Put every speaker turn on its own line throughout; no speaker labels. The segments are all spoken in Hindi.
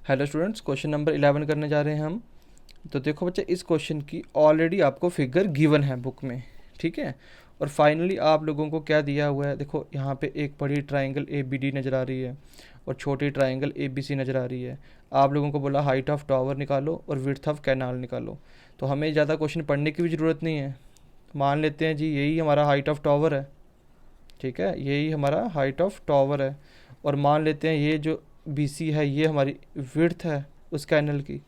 हेलो स्टूडेंट्स, क्वेश्चन नंबर 11 करने जा रहे हैं हम। तो देखो बच्चे, इस क्वेश्चन की ऑलरेडी आपको फिगर गिवन है बुक में, ठीक है। और फाइनली आप लोगों को क्या दिया हुआ है, देखो यहाँ पे एक बड़ी ट्राइंगल ए बी डी नज़र आ रही है और छोटी ट्राइंगल ए बी सी नज़र आ रही है। आप लोगों को बोला हाइट ऑफ टावर निकालो और विड्थ ऑफ कैनाल निकालो। तो हमें ज़्यादा क्वेश्चन पढ़ने की भी ज़रूरत नहीं है। मान लेते हैं जी यही हमारा हाइट ऑफ टावर है, ठीक है, यही हमारा हाइट ऑफ टावर है। और मान लेते हैं ये जो बी सी है ये हमारी विड्थ है उस कैनल की,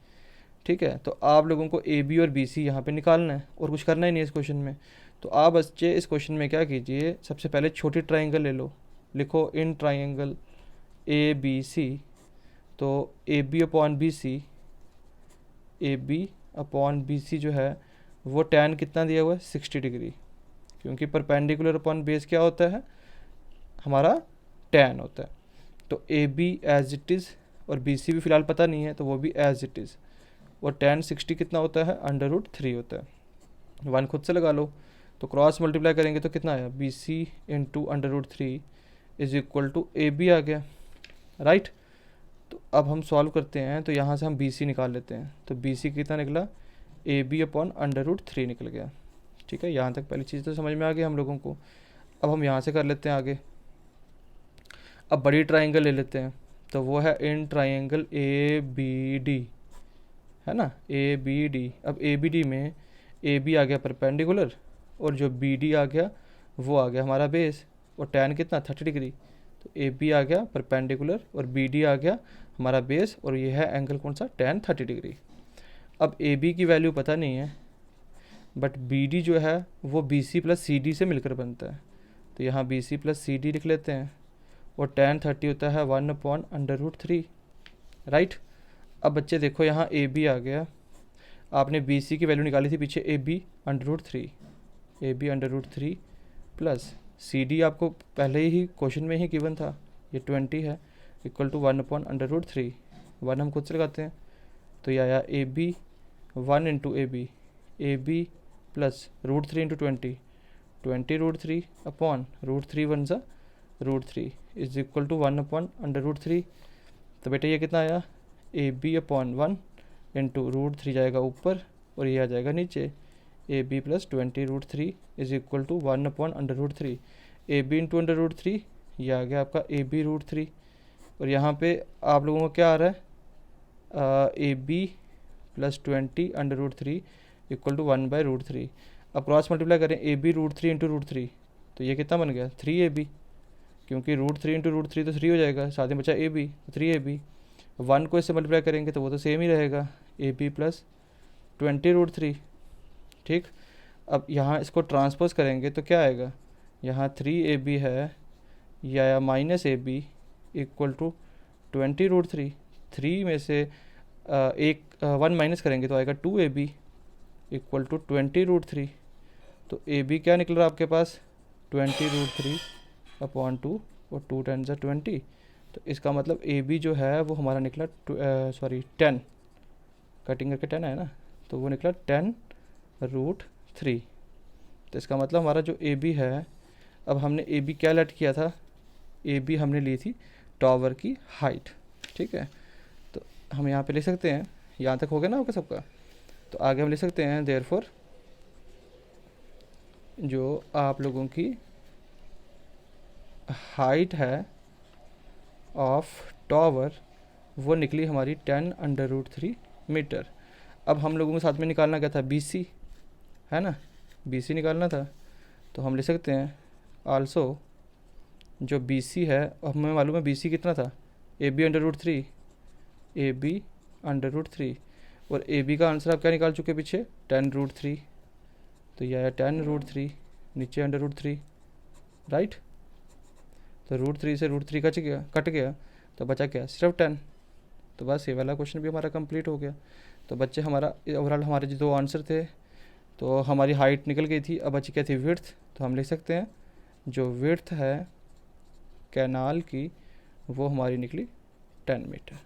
ठीक है। तो आप लोगों को ए बी और बी सी यहाँ पे निकालना है और कुछ करना ही नहीं है इस क्वेश्चन में। तो आप बच्चे इस क्वेश्चन में क्या कीजिए, सबसे पहले छोटी ट्राइंगल ले लो, लिखो इन ट्राइंगल ए बी सी। तो A B upon B C, A B upon B C जो है वो टैन कितना दिया हुआ है 60 डिग्री, क्योंकि परपेंडिकुलर अपॉन बेस क्या होता है हमारा टैन होता है। तो A B as it is और बी सी भी फ़िलहाल पता नहीं है तो वो भी एज इट इज़। और टैन 60 कितना होता है √3 होता है। वन खुद से लगा लो। तो क्रॉस मल्टीप्लाई करेंगे तो कितना आया, B C into √3 is equal to A B आ गया, राइट। तो अब हम सॉल्व करते हैं, तो यहाँ से हम बी सी निकाल लेते हैं। तो बी सी कितना निकला, ए बी अपॉन √3 निकल गया, ठीक है। यहाँ तक पहली चीज़ तो समझ में आ गई हम लोगों को। अब हम यहाँ से कर लेते हैं आगे। अब बड़ी ट्राइंगल ले लेते हैं, तो वो है in triangle A B D, है ना, ए बी डी। अब ए बी डी में ए बी आ गया परपेंडिकुलर और जो बी डी आ गया वो आ गया हमारा बेस। और टैन कितना 30 डिग्री। तो ए बी आ गया परपेंडिकुलर और बी डी आ गया हमारा बेस, और ये है एंगल कौन सा, टैन 30 डिग्री। अब ए बी की वैल्यू पता नहीं है, बट बी डी जो है वो B C plus C D से मिलकर बनता है। तो यहाँ B C plus C D लिख लेते हैं। और टैन 30 होता है 1/√3, राइट। अब बच्चे देखो यहाँ ए बी आ गया, आपने बी सी की वैल्यू निकाली थी पीछे, A B √3, A B √3 plus C D आपको पहले ही क्वेश्चन में ही गिवन था, ये 20 है, इक्वल टू 1/√3। 1 हम खुद से लगाते हैं, तो ये आया a b 1 into a b plus √3 into 20 upon √3 1 सा √3 इज इक्वल टू 1/√3। तो बेटा ये कितना आया, ए बी अपॉन 1 इंटू √3 जाएगा ऊपर और ये आ जाएगा नीचे, a b plus 20 √3 is equal to 1/√3। A b into √3 ये आ गया आपका ए बी √3। और यहाँ पे आप लोगों को क्या आ रहा है, a b plus 20 √3 equal to 1/√3। अब क्रॉस मल्टीप्लाई करें, ए बी √3 इंटू √3, तो ये कितना बन गया 3ab, क्योंकि √3 इंटू √3 तो 3 हो जाएगा, साथ में बचा ए बी, तो 3ab। 1 को इससे मल्टीप्लाई करेंगे तो वो तो सेम ही रहेगा, ए बी प्लस 20 √3, ठीक। अब यहाँ इसको ट्रांसपोज करेंगे तो क्या आएगा, यहाँ 3ab है, यह आया minus a b equal to 20 √3। 3 में से एक 1 माइनस करेंगे तो आएगा 2ab इक्वल टू 20 √3। तो ए बी क्या निकल रहा है आपके पास 20 √3 अपॉन 2 और 2 10 × 20। तो इसका मतलब ए बी जो है वो हमारा निकला 10, कटिंग करके 10 है ना, तो वो निकला 10 √3। तो इसका मतलब हमारा जो ए बी है, अब हमने ए बी क्या लेट किया था, ए बी हमने ली थी टावर की हाइट, ठीक है। तो हम यहाँ पे लिख सकते हैं, यहाँ तक हो गया ना आपका सबका। तो आगे हम लिख सकते हैं देयरफॉर जो आप लोगों की हाइट है ऑफ टावर वो निकली हमारी 10 √3 मीटर। अब हम लोगों को साथ में निकालना क्या था, बी सी, है ना, बी सी निकालना था। तो हम लिख सकते हैं आल्सो जो बी सी है, हमें मालूम है बी सी कितना था, ए बी √3, ए बी √3। और ए बी का आंसर आप क्या निकाल चुके पीछे 10 √3, तो यह है 10 √3 नीचे √3, राइट। तो √3 से √3 कट गया तो बचा क्या, सिर्फ 10। तो बस ये वाला क्वेश्चन भी हमारा कंप्लीट हो गया। तो बच्चे हमारा ओवरऑल हमारे जो 2 आंसर थे, तो हमारी हाइट निकल गई थी, अब बची क्या थी विड्थ। तो हम लिख सकते हैं जो विड्थ है कैनाल की वो हमारी निकली 10 मीटर,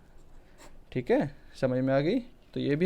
ठीक है, समझ में आ गई। तो ये भी